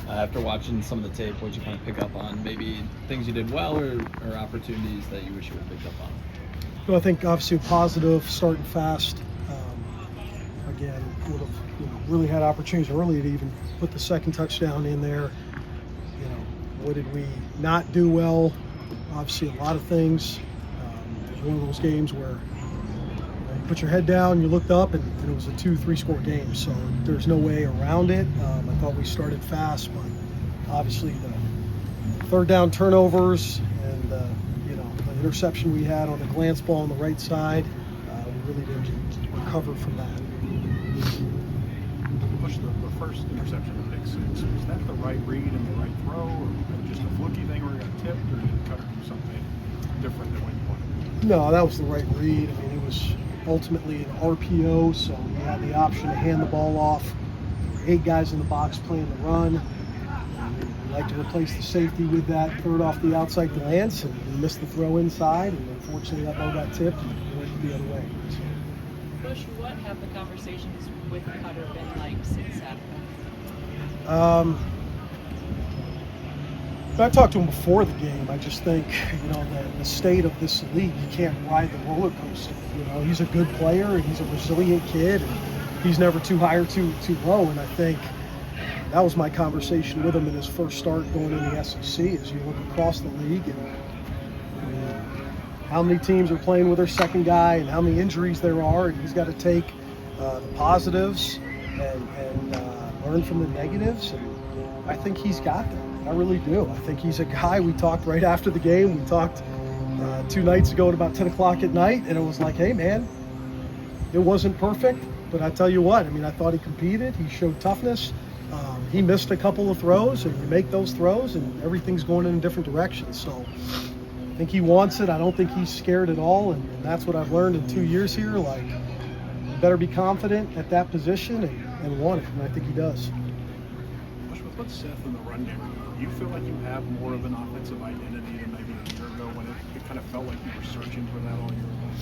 After watching some of the tape, what'd you kind of pick up on? Maybe things you did well or opportunities that you wish you would have picked up on? Well, I think obviously positive, starting fast. Again, would have really had opportunities early to even put the second touchdown in there. What did we not do well? Obviously, a lot of things. It was one of those games where you put your head down, you looked up, and it was a 2-3 score game. So there's no way around it. I thought we started fast, but obviously the third down turnovers and the interception we had on the glance ball on the right side, we really didn't recover from that. Push the first interception, the pick six. Was that the right read and the right throw, or just a fluky thing where he got tipped, or did Cutter do something different than what you wanted? No, that was the right read. I mean, it was ultimately an RPO, so he had the option to hand the ball off. There were 8 guys in the box playing the run. We like to replace the safety with that third off the outside glance, and we missed the throw inside, and unfortunately that ball got tipped and went the other way. So. Bush, what have the conversations with Cutter been like since that? I talked to him before the game. I just think, the state of this league, you can't ride the roller coaster. He's a good player and he's a resilient kid, and he's never too high or too low. And I think that was my conversation with him in his first start going in the SEC. As you look across the league and how many teams are playing with their second guy and how many injuries there are, and he's got to take the positives and learn from the negatives. And I think he's got them. I really do. I think he's a guy. We talked right after the game. We talked 2 nights ago at about 10 o'clock at night, and it was like, hey, man, it wasn't perfect, but I tell you what, I thought he competed. He showed toughness. He missed a couple of throws, and you make those throws, and everything's going in a different direction. So I think he wants it. I don't think he's scared at all, and that's what I've learned in 2 years here. Like, you better be confident at that position and want it, and I think he does. With Seth in the run game, do you feel like you have more of an offensive identity than maybe a year ago when it kind of felt like you were searching for that all year long?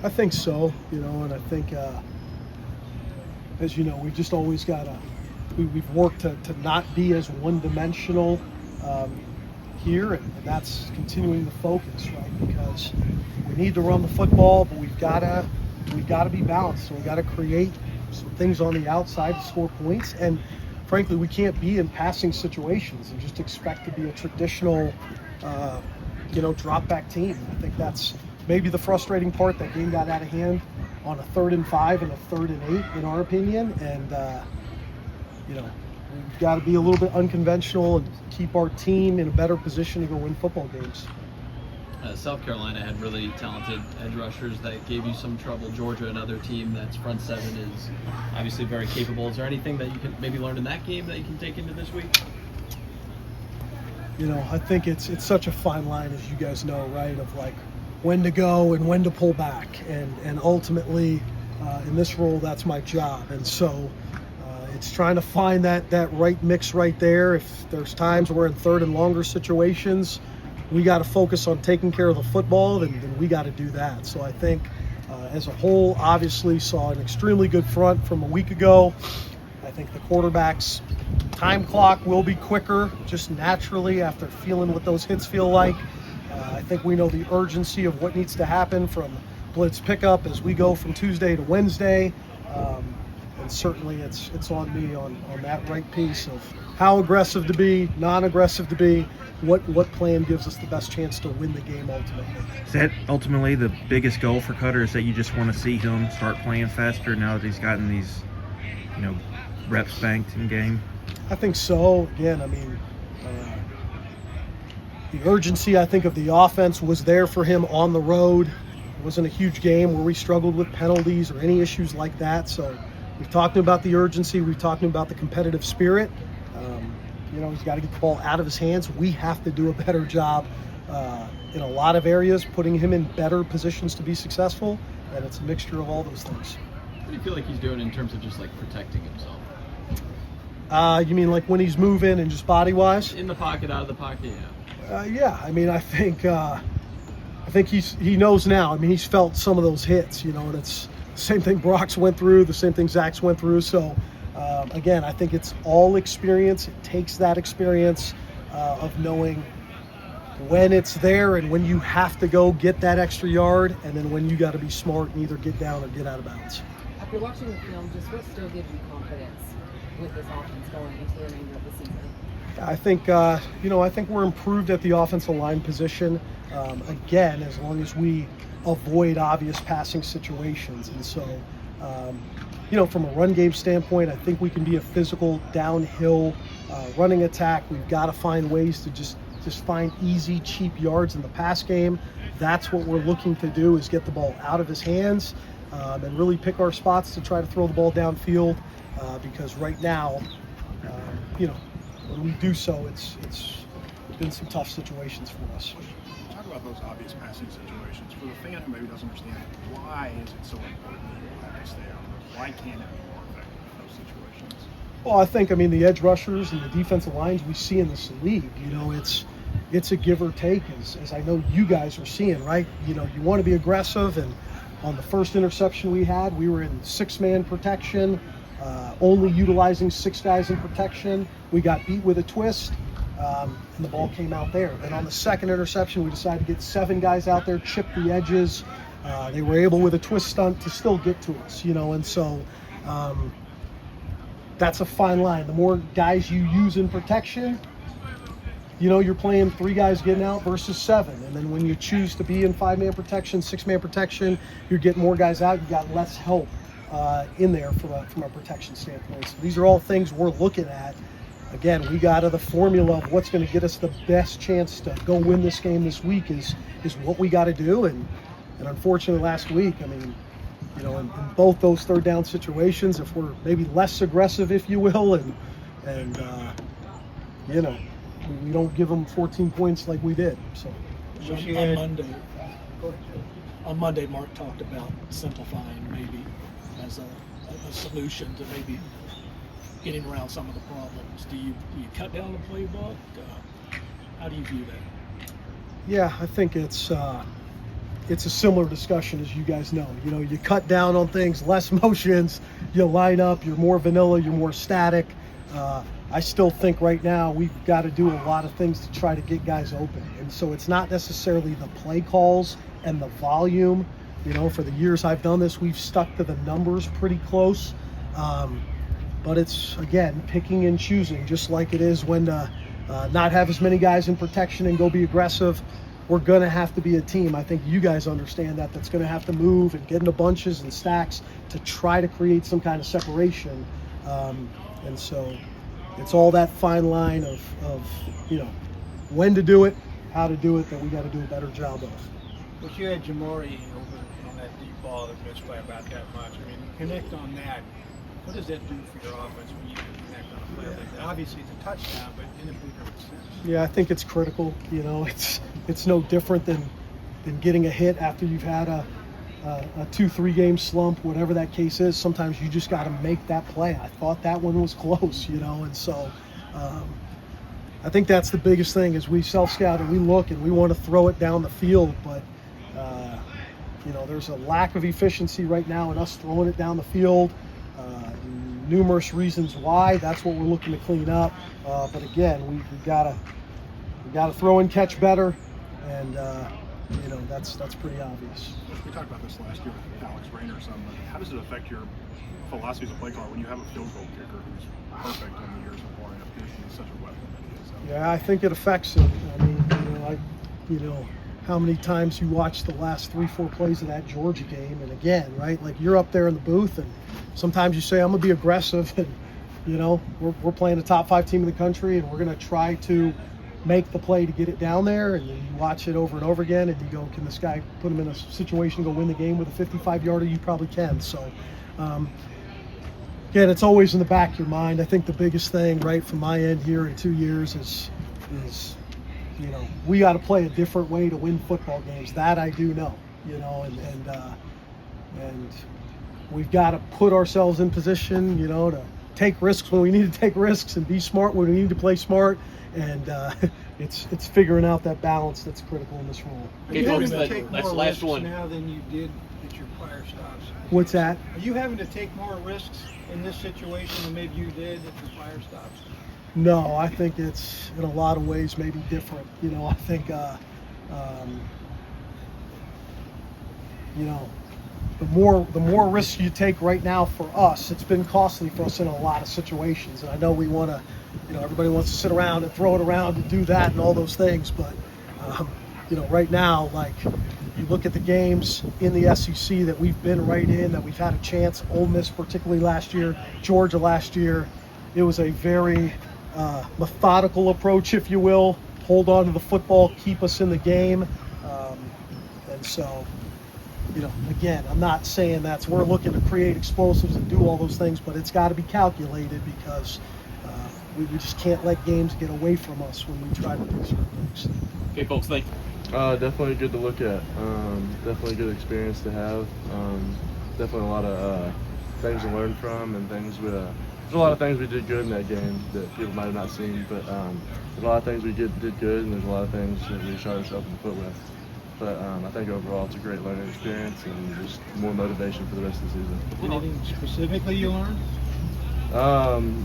I think so, and I think, as you know, we've just always got we've worked to not be as one-dimensional here, and that's continuing the focus, right? Because we need to run the football, but we've got to be balanced. So we've got to create some things on the outside to score points, and frankly, we can't be in passing situations and just expect to be a traditional, drop-back team. I think that's maybe the frustrating part. That game got out of hand on a 3rd and 5 and a 3rd and 8, in our opinion. And, we've got to be a little bit unconventional and keep our team in a better position to go win football games. South Carolina had really talented edge rushers that gave you some trouble. Georgia, another team that's front seven, is obviously very capable. Is there anything that you can maybe learn in that game that you can take into this week? I think it's such a fine line, as you guys know, right, of like when to go and when to pull back. And ultimately, in this role, that's my job. And so it's trying to find that right mix right there. If there's times we're in 3rd and longer situations, we got to focus on taking care of the football, then we got to do that. So I think as a whole, obviously saw an extremely good front from a week ago. I think the quarterback's time clock will be quicker just naturally after feeling what those hits feel like. I think we know the urgency of what needs to happen from blitz pickup as we go from Tuesday to Wednesday. And certainly it's on me on that right piece of how aggressive to be, non-aggressive to be, what plan gives us the best chance to win the game ultimately. Is that ultimately the biggest goal for Cutter, is that you just want to see him start playing faster now that he's gotten these, reps banked in game? I think so. Again, the urgency, I think, of the offense was there for him on the road. It wasn't a huge game where we struggled with penalties or any issues like that. So we've talked about the urgency. We've talked about the competitive spirit. He's got to get the ball out of his hands. We have to do a better job in a lot of areas, putting him in better positions to be successful. And it's a mixture of all those things. What do you feel like he's doing in terms of just like protecting himself? You mean like when he's moving and just body-wise? In the pocket, out of the pocket, yeah. Yeah. I think he knows now. He's felt some of those hits, and it's the same thing Brock's went through, the same thing Zach's went through. So Again, I think it's all experience. It takes that experience of knowing when it's there and when you have to go get that extra yard, and then when you got to be smart and either get down or get out of bounds. After watching the film, just what still gives you confidence with this offense going into the remainder of the season? I think, I think we're improved at the offensive line position. Again, as long as we avoid obvious passing situations. And so, from a run game standpoint, I think we can be a physical downhill running attack. We've got to find ways to just find easy, cheap yards in the pass game. That's what we're looking to do, is get the ball out of his hands and really pick our spots to try to throw the ball downfield. Because right now, when we do so, it's been some tough situations for us. Talk about those obvious passing situations. For the fan who maybe doesn't understand, why is it so important to stay on those? Why can't it be more effective in those situations? Well, I think, the edge rushers and the defensive lines we see in this league, it's a give or take, as I know you guys are seeing, right? You want to be aggressive, and on the first interception we had, we were in 6-man protection, only utilizing 6 guys in protection. We got beat with a twist, and the ball came out there. Then on the second interception, we decided to get 7 guys out there, chip the edges. They were able, with a twist stunt, to still get to us, and so that's a fine line. The more guys you use in protection, you're playing 3 guys getting out versus 7. And then when you choose to be in 5-man protection, 6-man protection, you're getting more guys out. You got less help in there from a protection standpoint. So these are all things we're looking at. Again, we got the formula of what's going to get us the best chance to go win this game this week is what we got to do. And unfortunately, last week, in both those third down situations, if we're maybe less aggressive, if you will, and we don't give them 14 points like we did. So on Monday, Mark talked about simplifying maybe as a solution to maybe getting around some of the problems. Do you cut down the playbook? How do you view that? Yeah, I think it's a similar discussion, as you guys know. You cut down on things, less motions, you line up, you're more vanilla, you're more static. I still think right now we've got to do a lot of things to try to get guys open. And so it's not necessarily the play calls and the volume. For the years I've done this, we've stuck to the numbers pretty close. But it's, again, picking and choosing, just like it is when not have as many guys in protection and go be aggressive. We're going to have to be a team. I think you guys understand that. That's going to have to move and get into bunches and stacks to try to create some kind of separation. And so it's all that fine line of when to do it, how to do it, that we got to do a better job of. But you had Jamari over on that deep ball that missed by about that much. Connect on that. What does that do for your offense when you can connect on a play like that? Obviously, it's a touchdown, but in a bigger sense. Yeah, I think it's critical. It's no different than getting a hit after you've had a 2-3 game slump, whatever that case is. Sometimes you just got to make that play. I thought that one was close, and so I think that's the biggest thing is we self-scout and we look and we want to throw it down the field, but there's a lack of efficiency right now in us throwing it down the field. Numerous reasons why. That's what we're looking to clean up. But again, we got to throw and catch better, and that's pretty obvious. We talked about this last year with Alex Rayner. How does it affect your philosophy as a play caller when you have a field goal kicker who's perfect in the years before, and he's such a weapon that he is? Yeah, I think it affects it. How many times you watch the last 3-4 plays of that Georgia game, and again, right, like you're up there in the booth, and sometimes you say, I'm gonna be aggressive, and we're playing a top 5 team in the country, and we're gonna try to make the play to get it down there, and then you watch it over and over again, and you go, can this guy put him in a situation to go win the game with a 55-yarder? You probably can. So again, it's always in the back of your mind. I think the biggest thing, right, from my end here in 2 years is we got to play a different way to win football games. That I do know, and we've got to put ourselves in position, to take risks when we need to take risks and be smart when we need to play smart. And it's figuring out that balance that's critical in this role. Are you having to take that's more the last risks one now than you did at your prior stops? What's that? Are you having to take more risks in this situation than maybe you did if the fire stops? No, I think it's in a lot of ways maybe different. You know, I think, you know, the more risks you take right now for us, it's been costly for us in a lot of situations. And I know we want to, you know, everybody wants to sit around and throw it around and do that and all those things, but you know, right now, like, you look at the games in the SEC that we've been right in, that we've had a chance. Ole Miss, particularly last year, Georgia last year, it was a very methodical approach, if you will. Hold on to the football, keep us in the game, and so, you know, again, I'm not saying we're looking to create explosives and do all those things, but it's got to be calculated because we just can't let games get away from us when we try to do certain things. Okay, folks, thank you. Definitely good to look at. Definitely a good experience to have. Definitely a lot of things to learn from, and things there's a lot of things we did good in that game that people might have not seen, but there's a lot of things we did good, and there's a lot of things that we shot ourselves in the foot with. But I think overall it's a great learning experience and just more motivation for the rest of the season. Anything specifically you learned?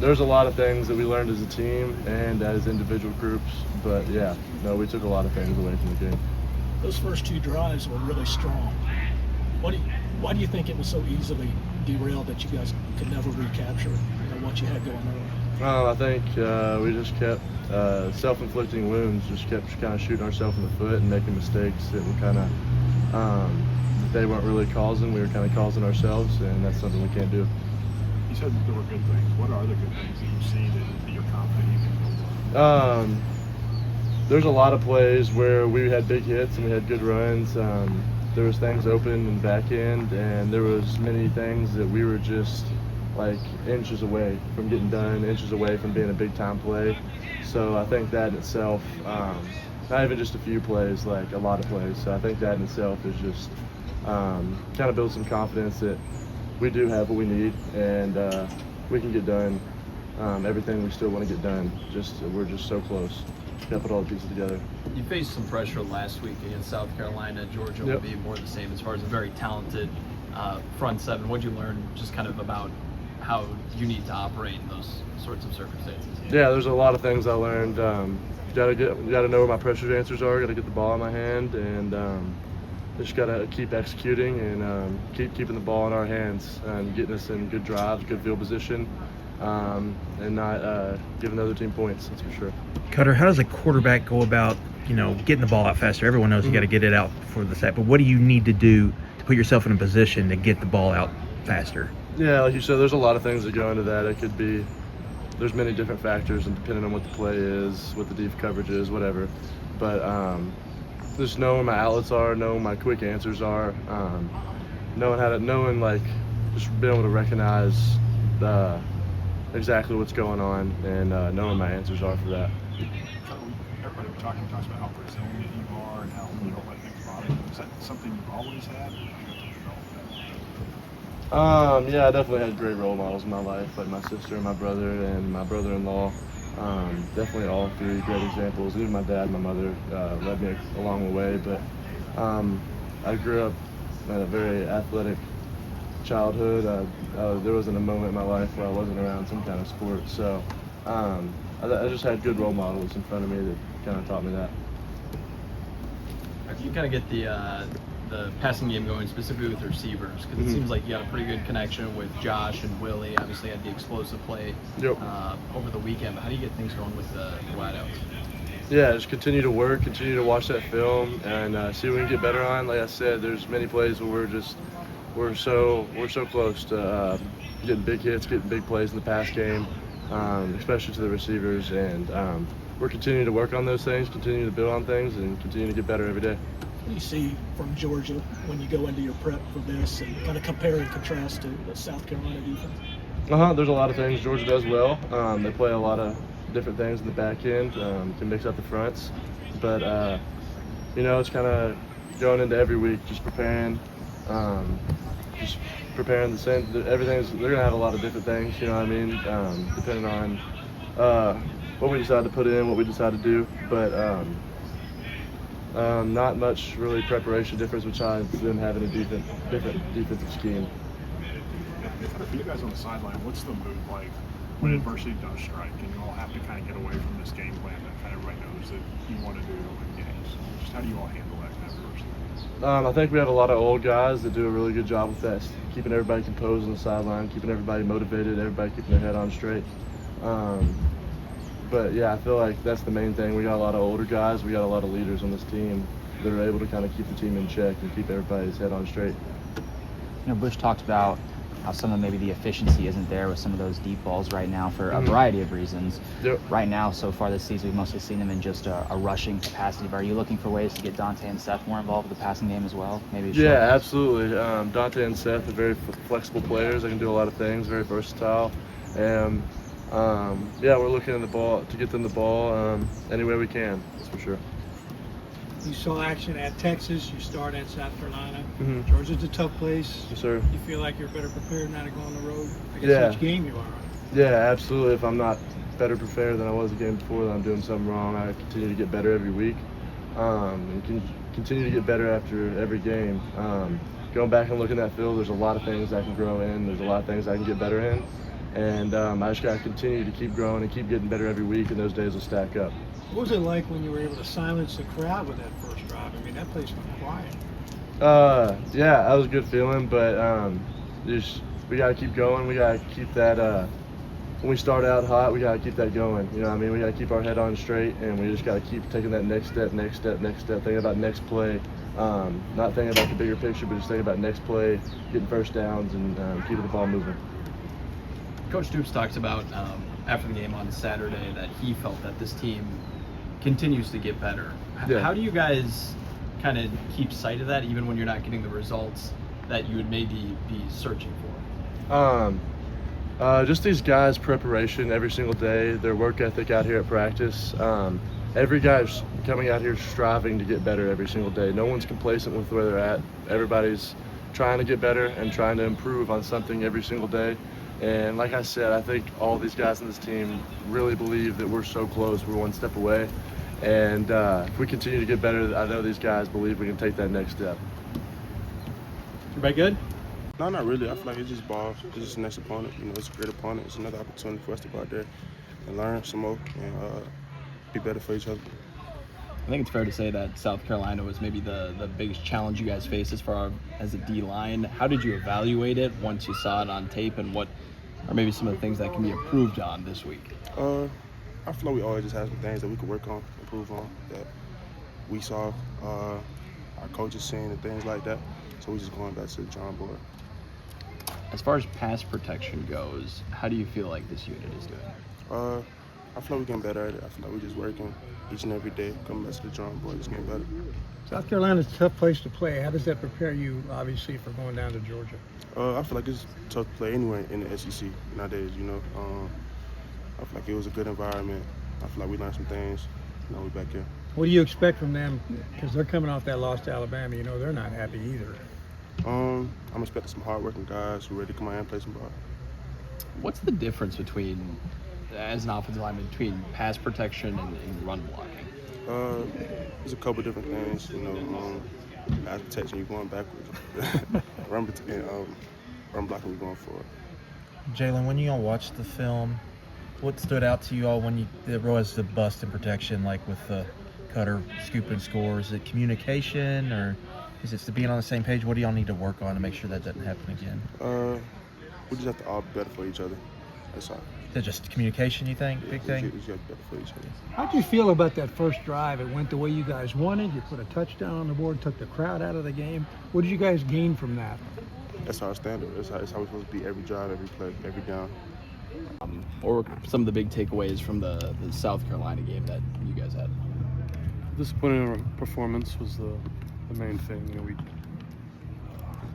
There's a lot of things that we learned as a team and as individual groups, but yeah, no, we took a lot of things away from the game. Those first 2 drives were really strong. Why do you think it was so easily derailed that you guys could never recapture, you know, what you had going on? I think we just kept self-inflicting wounds, just kept kind of shooting ourselves in the foot and making mistakes that were kind of they weren't really causing. We were kind of causing ourselves, and that's something we can't do. You said there were good things. What are the good things that you see that you're confident you can build on? There's a lot of plays where we had big hits and we had good runs. There was things open in the back end, and there was many things that we were just like inches away from getting done, inches away from being a big time play. So I think that in itself, not even just a few plays, like a lot of plays. So I think that in itself is just kind of builds some confidence that we do have what we need, and we can get done everything we still want to get done. We're just so close. Got to put all the pieces together. You faced some pressure last week against South Carolina. Georgia will be more the same as far as a very talented front seven. What did you learn just kind of about how you need to operate in those sorts of circumstances? Yeah, there's a lot of things I learned. Got to know where my pressure answers are. Got to get the ball in my hand, and just got to keep executing and keeping the ball in our hands and getting us in good drives, good field position, and not giving the other team points. That's for sure. Cutter, how does a quarterback go about, you know, getting the ball out faster? Everyone knows you got to get it out for the sack, but what do you need to do to put yourself in a position to get the ball out faster? Yeah, like you said, there's a lot of things that go into that. It could be, there's many different factors, and depending on what the play is, what the deep coverage is, whatever. But just knowing my outlets are, knowing my quick answers are, knowing like just being able to recognize exactly what's going on and knowing my answers are for that. Everybody talks about how resilient you are and how you don't let things bother you. Is that something you've always had, or did you have to develop that? Yeah, I definitely had great role models in my life, like my sister and my brother and my brother-in-law. Definitely all 3 great examples. Even my dad and my mother led me along the way, but I grew up in a very athletic childhood. There wasn't a moment in my life where I wasn't around some kind of sport, so I just had good role models in front of me that kind of taught me that. You kind of get the passing game going specifically with receivers, because it seems like you got a pretty good connection with Josh and Willie. Obviously had the explosive play over the weekend, but how do you get things going with the wideouts? Yeah, just continue to work, continue to watch that film, and see what we can get better on. Like I said, there's many plays where we're so close to getting big hits, getting big plays in the pass game, especially to the receivers, and we're continuing to work on those things, continue to build on things, and continue to get better every day. What do you see from Georgia when you go into your prep for this and kind of compare and contrast to the South Carolina defense? There's a lot of things Georgia does well. They play a lot of different things in the back end, can mix up the fronts, but it's kind of going into every week, just preparing the same. They're gonna have a lot of different things, you know what I mean, depending on what we decide to put in, what we decide to do, but not much really preparation difference besides them having a different defensive scheme. For you guys on the sideline, what's the mood like when adversity does strike and you all have to kind of get away from this game plan that kind of everybody knows that you want to do to win games? Just how do you all handle that kind of adversity? I think we have a lot of old guys that do a really good job with that, keeping everybody composed on the sideline, keeping everybody motivated, everybody keeping their head on straight. But yeah, I feel like that's the main thing. We got a lot of older guys, we got a lot of leaders on this team that are able to kind of keep the team in check and keep everybody's head on straight. You know, Bush talked about how some of maybe the efficiency isn't there with some of those deep balls right now for a variety of reasons. Yep. Right now, so far this season, we've mostly seen them in just a rushing capacity. But are you looking for ways to get Dante and Seth more involved with the passing game as well? Maybe. Yeah, absolutely. Dante and Seth are very flexible players. They can do a lot of things, very versatile. And yeah, we're looking at the ball to get them the ball any way we can. That's for sure. You saw action at Texas. You start at South Carolina. Mhm. Georgia's a tough place. Yes, sir. You feel like you're better prepared now to go on the road? I guess Yeah. each game you are on. Yeah, absolutely. If I'm not better prepared than I was the game before, then I'm doing something wrong. I continue to get better every week, and can continue to get better after every game. Going back and looking at that film, there's a lot of things I can grow in. There's a lot of things I can get better in, and I just gotta continue to keep growing and keep getting better every week, and those days will stack up. What was it like when you were able to silence the crowd with that first drive? I mean, that place went quiet. Yeah, that was a good feeling, but we gotta keep going. We gotta keep that. When we start out hot, we gotta keep that going. You know what I mean? We gotta keep our head on straight, and we just gotta keep taking that next step, thinking about next play. Not thinking about the bigger picture, but just thinking about next play, getting first downs, and keeping the ball moving. Coach Stoops talked about after the game on Saturday that he felt that this team continues to get better. Yeah. How do you guys kind of keep sight of that, even when you're not getting the results that you would maybe be searching for? Just these guys' preparation every single day, their work ethic out here at practice. Every guy's coming out here striving to get better every single day. No one's complacent with where they're at. Everybody's trying to get better and trying to improve on something every single day. And like I said, I think all these guys on this team really believe that we're so close, we're one step away. And if we continue to get better, I know these guys believe we can take that next step. Everybody good? No, not really. I feel like it's just ball. It's just the next opponent. You know, it's a great opponent. It's another opportunity for us to go out there and learn some more and be better for each other. I think it's fair to say that South Carolina was maybe the biggest challenge you guys faced as far as a D-line. How did you evaluate it once you saw it on tape, and what are maybe some of the things that can be improved on this week? I feel like we always just have some things that we could work on, improve on, that we saw our coaches seeing and things like that. So we're just going back to the drawing board. As far as pass protection goes, how do you feel like this unit is doing? I feel like we're getting better at it. I feel like we're just working each and every day, coming back to the drawing board, just getting better. South Carolina's a tough place to play. How does that prepare you, obviously, for going down to Georgia? I feel like it's tough to play anywhere in the SEC nowadays, you know. I feel like it was a good environment. I feel like we learned some things. Now we're back here. What do you expect from them? Because they're coming off that loss to Alabama. You know, they're not happy either. I'm expecting some hard-working guys who are ready to come out and play some ball. What's the difference between, as an offensive lineman, between pass protection and run blocking? There's a couple different things, you know. Pass protection, you're going backwards. Run blocking, we're going forward. Jalen, when you all watched the film, what stood out to you all when there was the bust in protection, like with the Cutter scooping scores? Is it communication, or is it being on the same page? What do y'all need to work on to make sure that doesn't happen again? We just have to all be better for each other. That's all. Is it just communication, you think? Big thing? We just have to be better for each other. How'd you feel about that first drive? It went the way you guys wanted. You put a touchdown on the board, took the crowd out of the game. What did you guys gain from that? That's our standard. That's how we're supposed to be every drive, every play, every down. Or some of the big takeaways from the South Carolina game that you guys had? Disappointing performance was the main thing. You know, we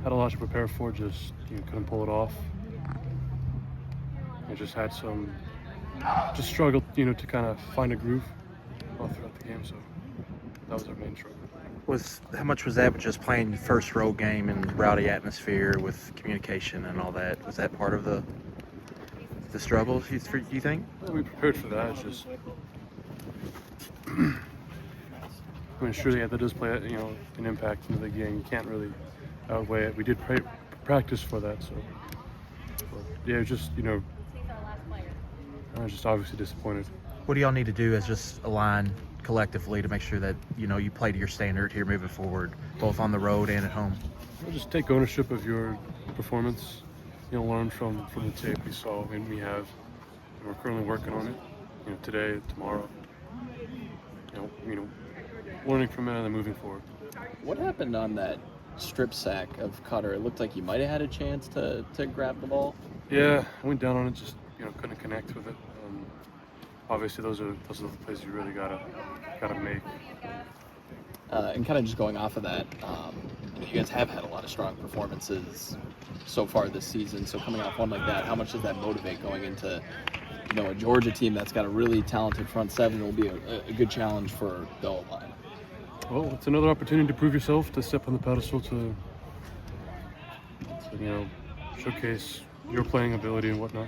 had a lot to prepare for, just couldn't pull it off. I just had just struggled, to kind of find a groove all throughout the game. So that was our main struggle. How much was that with just playing your first road game in rowdy atmosphere with communication and all that? Was that part of the struggles, you think? Well, we prepared for that. It's just, surely that does play, an impact into the game. You can't really outweigh it. We did practice for that, so yeah, just I was just obviously disappointed. What do y'all need to do as just align collectively to make sure that you play to your standard here moving forward, both on the road and at home? Well, just take ownership of your performance. Learn from the tape we saw and we have. And we're currently working on it. Today, tomorrow. Learning from it and then moving forward. What happened on that strip sack of Cutter? It looked like you might have had a chance to grab the ball. Yeah, I went down on it, just couldn't connect with it. Obviously, those are the plays you really gotta make. And kind of just going off of that, you guys have had a lot of strong performances so far this season. So coming off one like that, how much does that motivate going into a Georgia team that's got a really talented front seven? It will be a good challenge for the O-line. Well, it's another opportunity to prove yourself, to step on the pedestal, to showcase your playing ability and whatnot.